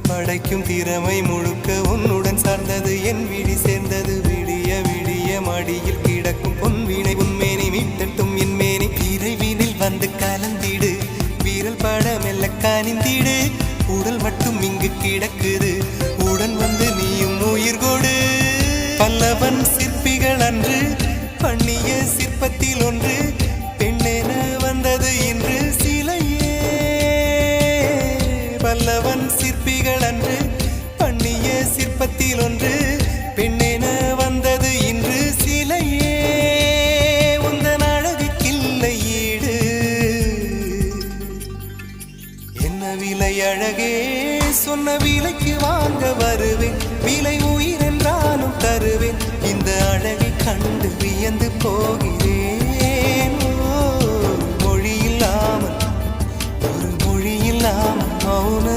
படைக்கும் திறமை முழுக்க உன்னுடன் சார்ந்தது என் விழி சேர்ந்தது விடிய விடிய மடியில் கிடக்கும் பொன்வினை உன்மேனி மீட்டட்டும் என் மேனி இறைவினில் வந்து கலந்திடு வீரல் பட மெல்ல காணிந்திடு உடல் மட்டும் இங்கு கிடக்குது உடன் வந்து நீயும் உயிர் கொடு பல்லவன் சிற்பிகள் அன்று பண்ணிய சிற்பத்தில் ஒன்று பெண்ணென வந்தது இன்று சிலையே பல்லவன் சிற்பிகள் அன்று பண்ணிய சிற்பத்தில் ஒன்று பெண்ணென வந்தது இன்று சிலையே உந்தன் அழகுக்கில்லை ஈடு என்ன விலை அழகே சொன்ன விலைக்கு வாங்க வருவேன் விலை உயிர் என்றாலும் தருவேன் இந்த அழகை கண்டு வியந்து போகிறேன் மொழி இல்லாமல் ஒரு மொழி இல்லாமல் மௌன